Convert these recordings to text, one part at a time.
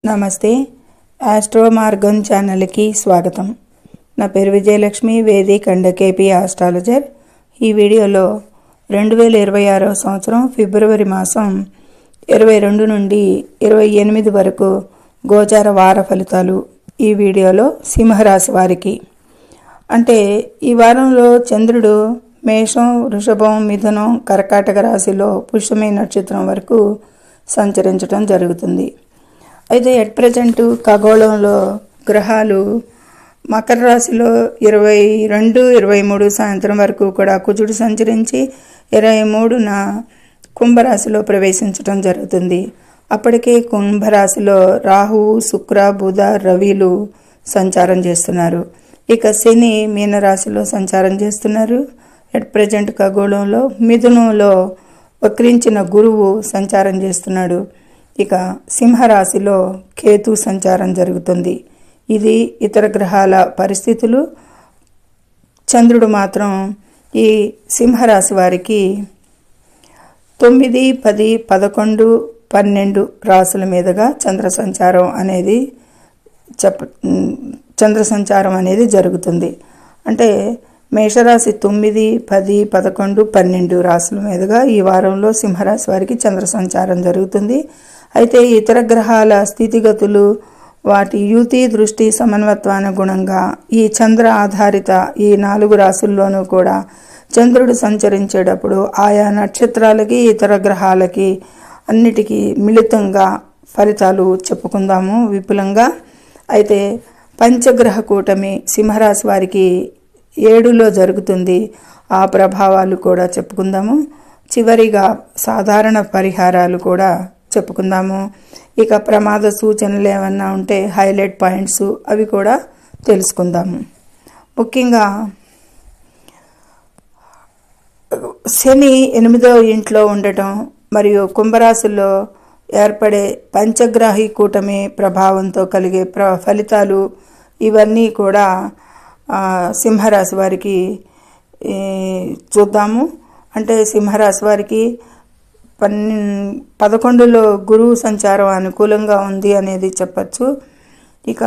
నమస్తే. ఆస్ట్రో మార్గం ఛానల్కి స్వాగతం. నా పేరు Vijayalakshmi, Vedic and KP astrologer. ఈ వీడియోలో 2026 సంవత్సరం ఫిబ్రవరి మాసం 22 నుండి 28 వరకు గోచార వార ఫలితాలు ఈ వీడియోలో సింహరాశి వారికి. అంటే ఈ వారంలో చంద్రుడు మేషం, వృషభం, మిథునం, కర్కాటక రాశిలో పుష్యమి నక్షత్రం వరకు సంచరించడం జరుగుతుంది. అయితే ఎట్ ప్రజెంట్ ఖగోళంలో గ్రహాలు మకర రాశిలో 22, 23 సాయంత్రం వరకు కూడా కుజుడు సంచరించి 23న కుంభరాశిలో ప్రవేశించడం జరుగుతుంది. అప్పటికే కుంభరాశిలో రాహువు, శుక్ర, బుధ, రవిలు సంచారం చేస్తున్నారు. ఇక శని మీనరాశిలో సంచారం చేస్తున్నారు. ఎట్ ప్రజెంట్ ఖగోళంలో మిథునంలో వక్రించిన గురువు సంచారం చేస్తున్నాడు. ఇక సింహరాశిలో కేతు సంచారం జరుగుతుంది. ఇది ఇతర గ్రహాల పరిస్థితులు. చంద్రుడు మాత్రం ఈ సింహరాశి వారికి 9, 10, 11, 12 రాశుల మీదుగా చంద్ర సంచారం అనేది జరుగుతుంది. అంటే మేషరాశి 9, 10, 11, 12 రాశుల మీదుగా ఈ వారంలో సింహరాశి వారికి చంద్ర సంచారం జరుగుతుంది. అయితే ఇతర గ్రహాల స్థితిగతులు, వాటి యుతి, దృష్టి, సమన్వత్వానుగుణంగా ఈ చంద్ర ఆధారిత ఈ 4 రాశుల్లోనూ కూడా చంద్రుడు సంచరించేటప్పుడు ఆయా నక్షత్రాలకి, ఇతర గ్రహాలకి అన్నిటికీ మిళితంగా ఫలితాలు చెప్పుకుందాము విపులంగా. అయితే పంచగ్రహ కూటమి సింహరాశి వారికి 7లో జరుగుతుంది. ఆ ప్రభావాలు కూడా చెప్పుకుందాము. చివరిగా సాధారణ పరిహారాలు కూడా చెప్పుకుందాము. ఇక ప్రమాద సూచనలు ఏమన్నా ఉంటే హైలైట్ పాయింట్స్ అవి కూడా తెలుసుకుందాము. ముఖ్యంగా శని 8వ ఇంట్లో ఉండటం మరియు కుంభరాశిలో ఏర్పడే పంచగ్రాహి కూటమి ప్రభావంతో కలిగే ఫలితాలు ఇవన్నీ కూడా సింహరాశి వారికి చూద్దాము. అంటే సింహరాశి వారికి 11లో గురువు సంచారం అనుకూలంగా ఉంది అనేది చెప్పచ్చు. ఇక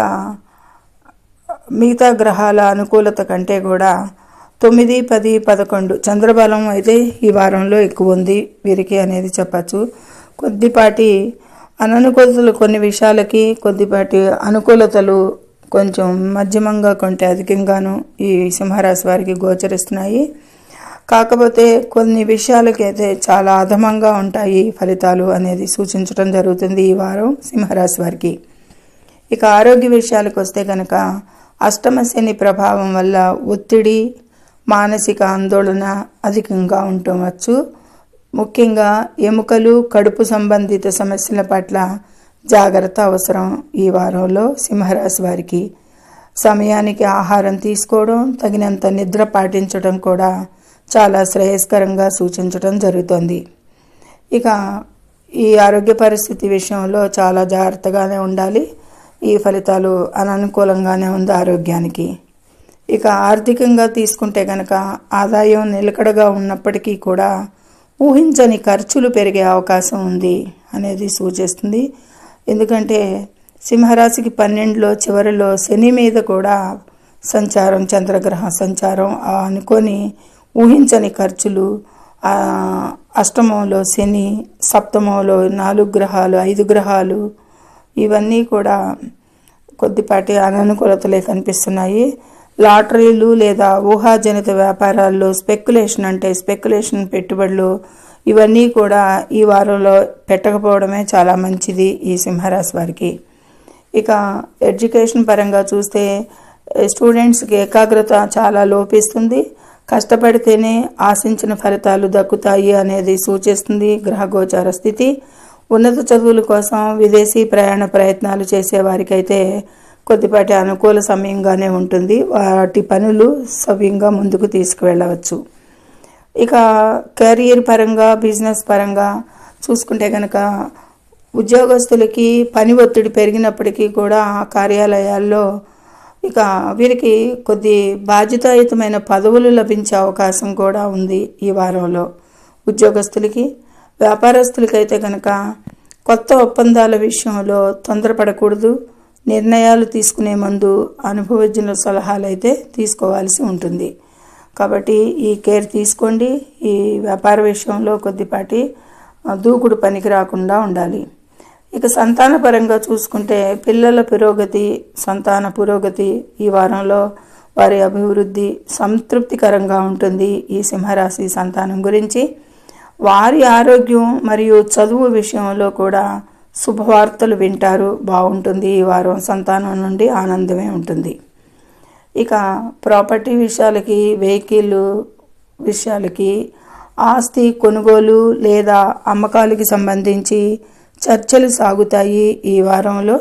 మిగతా గ్రహాల అనుకూలత కంటే కూడా 9, 10, 11 చంద్రబలం అయితే ఈ వారంలో ఎక్కువ ఉంది వీరికి అనేది చెప్పచ్చు. కొద్దిపాటి అననుకూలతలు కొన్ని విషయాలకి, కొద్దిపాటి అనుకూలతలు కొంచెం మధ్యమంగా కొంటే అధికంగాను ఈ సింహరాశి వారికి గోచరిస్తున్నాయి. కాకపోతే కొన్ని విషయాలకైతే చాలా అధమంగా ఉంటాయి ఫలితాలు అనేది సూచించడం జరుగుతుంది ఈ వారం సింహరాశి వారికి. ఇక ఆరోగ్య విషయాలకు వస్తే కనుక అష్టమ శని ప్రభావం వల్ల ఒత్తిడి, మానసిక ఆందోళన అధికంగా ఉండవచ్చు. ముఖ్యంగా ఎముకలు, కడుపు సంబంధిత సమస్యల పట్ల జాగ్రత్త అవసరం ఈ వారంలో సింహరాశి వారికి. సమయానికి ఆహారం తీసుకోవడం, తగినంత నిద్ర పాటించడం కూడా చాలా శ్రేయస్కరంగా సూచించడం జరుగుతుంది. ఇక ఈ ఆరోగ్య పరిస్థితి విషయంలో చాలా జాగ్రత్తగానే ఉండాలి. ఈ ఫలితాలు అననుకూలంగానే ఉంది ఆరోగ్యానికి. ఇక ఆర్థికంగా తీసుకుంటే కనుక ఆదాయం నిలకడగా ఉన్నప్పటికీ కూడా ఊహించని ఖర్చులు పెరిగే అవకాశం ఉంది అనేది సూచిస్తుంది. ఎందుకంటే సింహరాశికి 12లో చివరిలో శని మీద కూడా సంచారం, చంద్రగ్రహ సంచారం అనుకొని ఊహించని ఖర్చులు, అష్టమంలో శని, సప్తమంలో 4 గ్రహాలు, 5 గ్రహాలు ఇవన్నీ కూడా కొద్దిపాటి అననుకూలతలే కనిపిస్తున్నాయి. లాటరీలు లేదా ఊహాజనిత వ్యాపారాల్లో స్పెక్యులేషన్ పెట్టుబడులు ఇవన్నీ కూడా ఈ వారంలో పెట్టకపోవడమే చాలా మంచిది ఈ సింహరాశి వారికి. ఇక ఎడ్యుకేషన్ పరంగా చూస్తే స్టూడెంట్స్కి ఏకాగ్రత చాలా లోపిస్తుంది. కష్టపడితేనే ఆశించిన ఫలితాలు దక్కుతాయి అనేది సూచిస్తుంది గ్రహగోచార స్థితి. ఉన్నత చదువుల కోసం విదేశీ ప్రయాణ ప్రయత్నాలు చేసే వారికైతే కొద్దిపాటి అనుకూల సమయంగానే ఉంటుంది. వాటి పనులు సవ్యంగా ముందుకు తీసుకువెళ్ళవచ్చు. ఇక కెరీర్ పరంగా, బిజినెస్ పరంగా చూసుకుంటే కనుక ఉద్యోగస్తులకి పని ఒత్తిడి పెరిగినప్పటికీ కూడా కార్యాలయాల్లో ఇక వీరికి కొద్ది బాధ్యతాయుతమైన పదవులు లభించే అవకాశం కూడా ఉంది ఈ వారంలో ఉద్యోగస్తులకి. వ్యాపారస్తులకైతే కనుక కొత్త ఒప్పందాల విషయంలో తొందరపడకూడదు. నిర్ణయాలు తీసుకునే ముందు అనుభవజ్ఞుల సలహాలు అయితే తీసుకోవాల్సి ఉంటుంది. కాబట్టి ఈ కేర్ తీసుకోండి. ఈ వ్యాపార విషయంలో కొద్దిపాటి దూకుడు పనికి రాకుండా ఉండాలి. ఇక సంతానపరంగా చూసుకుంటే పిల్లల పురోగతి, సంతాన పురోగతి ఈ వారంలో వారి అభివృద్ధి సంతృప్తికరంగా ఉంటుంది. ఈ సింహరాశి సంతానం గురించి వారి ఆరోగ్యం మరియు చదువు విషయంలో కూడా శుభవార్తలు వింటారు. బాగుంటుంది. ఈ వారం సంతానం నుండి ఆనందమే ఉంటుంది. ఇక ప్రాపర్టీ విషయాలకి, వెహికల్ విషయాలకి, ఆస్తి కొనుగోలు లేదా అమ్మకాలకి సంబంధించి చర్చలు సాగుతాయి ఈ వారంలో.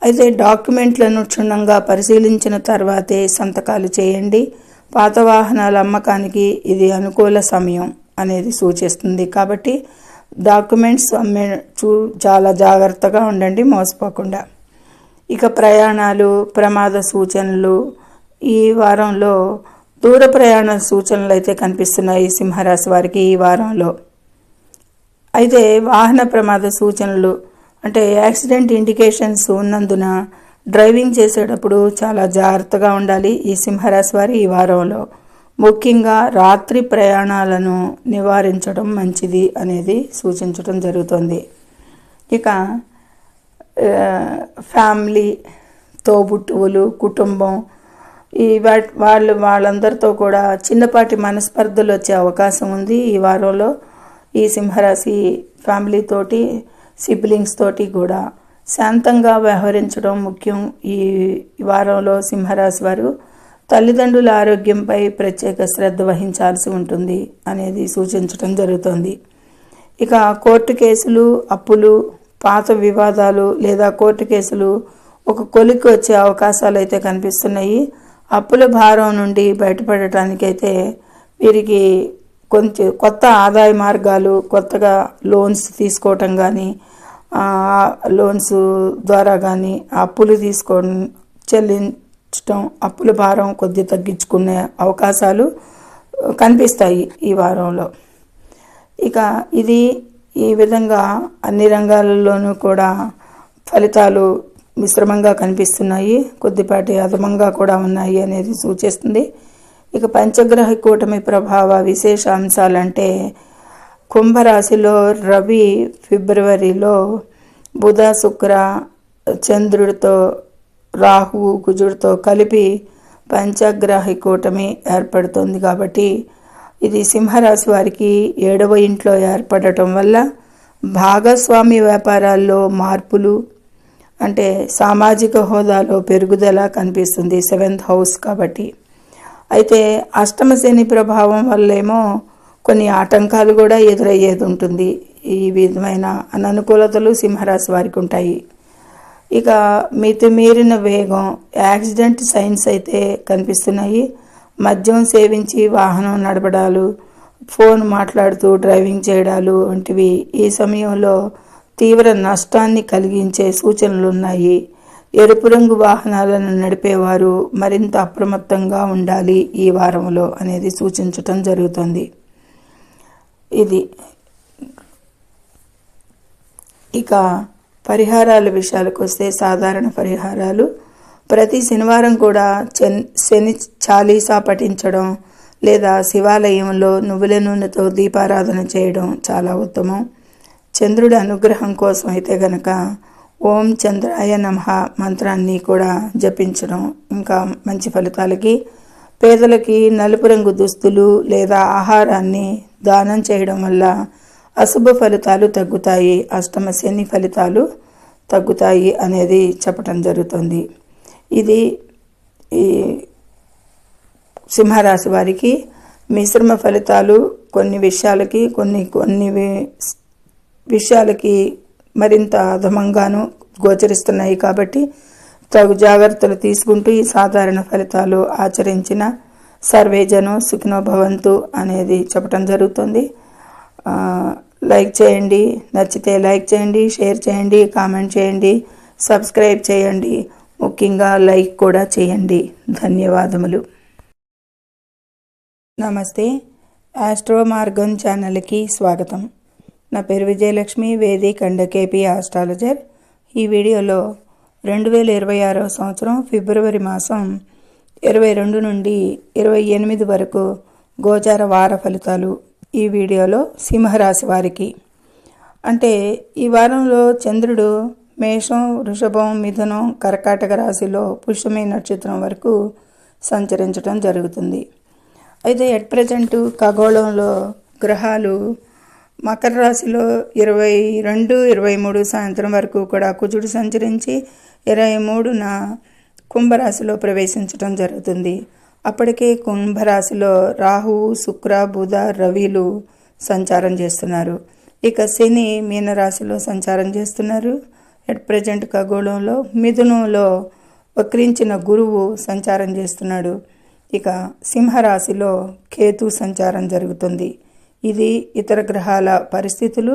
అయితే డాక్యుమెంట్లను క్షుణ్ణంగా పరిశీలించిన తర్వాతే సంతకాలు చేయండి. పాత వాహనాల అమ్మకానికి ఇది అనుకూల సమయం అనేది సూచిస్తుంది. కాబట్టి డాక్యుమెంట్స్ చాలా జాగ్రత్తగా ఉండండి, మోసపోకుండా. ఇక ప్రయాణాలు, ప్రమాద సూచనలు ఈ వారంలో దూర ప్రయాణ సూచనలు అయితే కనిపిస్తున్నాయి సింహరాశి వారికి ఈ వారంలో. అయితే వాహన ప్రమాద సూచనలు అంటే యాక్సిడెంట్ ఇండికేషన్స్ ఉన్నందున డ్రైవింగ్ చేసేటప్పుడు చాలా జాగ్రత్తగా ఉండాలి ఈ సింహరాశి వారి ఈ వారంలో. ముఖ్యంగా రాత్రి ప్రయాణాలను నివారించడం మంచిది అనేది సూచించడం జరుగుతుంది. ఇక ఫ్యామిలీ, తోబుట్టువులు, కుటుంబం ఈ వాళ్ళందరితో కూడా చిన్నపాటి మనస్పర్ధలు వచ్చే అవకాశం ఉంది ఈ వారంలో. ఈ సింహరాశి ఫ్యామిలీ తోటి, సిబ్లింగ్స్ తోటి కూడా శాంతంగా వ్యవహరించడం ముఖ్యం. ఈ వారంలో సింహరాశి వారు తల్లిదండ్రుల ఆరోగ్యంపై ప్రత్యేక శ్రద్ధ వహించాల్సి ఉంటుంది అనేది సూచించడం జరుగుతుంది. ఇక కోర్టు కేసులు, అప్పులు, పాత వివాదాలు లేదా కోర్టు కేసులు ఒక కొలిక్కి వచ్చే అవకాశాలు అయితే కనిపిస్తున్నాయి. అప్పుల భారం నుండి బయటపడటానికైతే వీరికి కొంచెం కొత్త ఆదాయ మార్గాలు, కొత్తగా లోన్స్ తీసుకోవటం కానీ, లోన్స్ ద్వారా కానీ అప్పులు చెల్లించటం, అప్పుల భారం కొద్ది తగ్గించుకునే అవకాశాలు కనిపిస్తాయి ఈ వారంలో. ఇక ఇది ఈ విధంగా అన్ని రంగాలలోనూ కూడా ఫలితాలు మిశ్రమంగా కనిపిస్తున్నాయి, కొద్దిపాటి అధమంగా కూడా ఉన్నాయి అనేది సూచిస్తుంది. ఇక పంచగ్రహ కూటమి ప్రభావ విశేష అంశాలంటే కుంభరాశిలో రవి ఫిబ్రవరిలో బుధ, శుక్ర, చంద్రుడితో, రాహువు, కుజుడితో కలిపి పంచగ్రహ కూటమి ఏర్పడుతుంది. కాబట్టి ఇది సింహరాశి వారికి 7వ ఇంట్లో ఏర్పడటం వల్ల భాగస్వామి వ్యాపారాల్లో మార్పులు అంటే సామాజిక హోదాలో పెరుగుదల కనిపిస్తుంది 7th హౌస్ కాబట్టి. అయితే అష్టమ శని ప్రభావం వల్లేమో కొన్ని ఆటంకాలు కూడా ఎదురయ్యేది ఉంటుంది. ఈ విధమైన అననుకూలతలు సింహరాశి వారికి ఉంటాయి. ఇక మితిమీరిన వేగం, యాక్సిడెంట్ సైన్స్ అయితే కనిపిస్తున్నాయి. మద్యం సేవించి వాహనం నడపడాలు, ఫోన్ మాట్లాడుతూ డ్రైవింగ్ చేయడాలు వంటివి ఈ సమయంలో తీవ్ర నష్టాన్ని కలిగించే సూచనలు ఉన్నాయి. ఎరుపు రంగు వాహనాలను నడిపేవారు మరింత అప్రమత్తంగా ఉండాలి ఈ వారంలో అనేది సూచించటం జరుగుతుంది. ఇది ఇక పరిహారాల విషయాలకు వస్తే సాధారణ పరిహారాలు ప్రతి శనివారం కూడా శని చాలీసా పఠించడం లేదా శివాలయంలో నువ్వుల నూనెతో దీపారాధన చేయడం చాలా ఉత్తమం. చంద్రుడి అనుగ్రహం కోసం అయితే గనక ఓం చంద్రాయ నమః మంత్రాన్ని కూడా జపించడం ఇంకా మంచి ఫలితాలకి. పేదలకి నలుపు రంగు దుస్తులు లేదా ఆహారాన్ని దానం చేయడం వల్ల అశుభ ఫలితాలు తగ్గుతాయి, అష్టమ శని ఫలితాలు తగ్గుతాయి అనేది చెప్పడం జరుగుతుంది. ఇది ఈ సింహరాశి వారికి మిశ్రమ ఫలితాలు కొన్ని విషయాలకి కొన్ని విషయాలకి మరింత అధమంగాను గోచరిస్తున్నాయి. కాబట్టి తగు జాగ్రత్తలు తీసుకుంటూ ఈ సాధారణ ఫలితాలు ఆచరించిన సర్వేజను సుఖినో భవంతు అనేది చెప్పడం జరుగుతుంది. లైక్ చేయండి, నచ్చితే లైక్ చేయండి, షేర్ చేయండి, కామెంట్ చేయండి, సబ్స్క్రైబ్ చేయండి, ముఖ్యంగా లైక్ కూడా చేయండి. ధన్యవాదములు. నమస్తే. ఆస్ట్రో మార్గం ఛానల్కి స్వాగతం. నా పేరు Vijayalakshmi, Vedic and KP astrologer. ఈ వీడియోలో 2026 సంవత్సరం ఫిబ్రవరి మాసం 22 నుండి 28 వరకు గోచార వార ఫలితాలు ఈ వీడియోలో సింహరాశి వారికి. అంటే ఈ వారంలో చంద్రుడు మేషం, వృషభం, మిథునం, కర్కాటక రాశిలో పుష్యమి నక్షత్రం వరకు సంచరించడం జరుగుతుంది. అయితే ఎట్ ప్రజెంట్ ఖగోళంలో గ్రహాలు మకర రాశిలో 22, 23 సాయంత్రం వరకు కూడా కుజుడు సంచరించి 23న కుంభరాశిలో ప్రవేశించడం జరుగుతుంది. అప్పటికే కుంభరాశిలో రాహువు, శుక్ర, బుధ, రవిలు సంచారం చేస్తున్నారు. ఇక శని మీనరాశిలో సంచారం చేస్తున్నారు. ఎట్ ప్రజెంట్ ఖగోళంలో మిథునంలో వక్రించిన గురువు సంచారం చేస్తున్నాడు. ఇక సింహరాశిలో కేతు సంచారం జరుగుతుంది. ఇది ఇతర గ్రహాల పరిస్థితులు.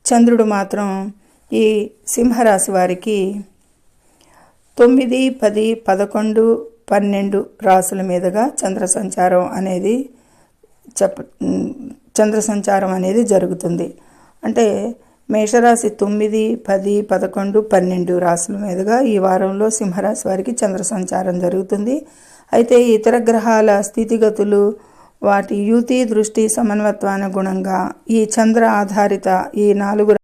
చంద్రుడు మాత్రం ఈ సింహరాశి వారికి 9, 10, 11, 12 రాశుల మీదుగా చంద్ర సంచారం అనేది జరుగుతుంది. అంటే మేషరాశి 9, 10, 11, 12 రాశుల మీదుగా ఈ వారంలో సింహరాశి వారికి చంద్ర సంచారం జరుగుతుంది. అయితే ఇతర గ్రహాల స్థితిగతులు, వాటి యుతి, దృష్టి, సమన్వత్వానుగుణంగా ఈ చంద్ర ఆధారిత ఈ 4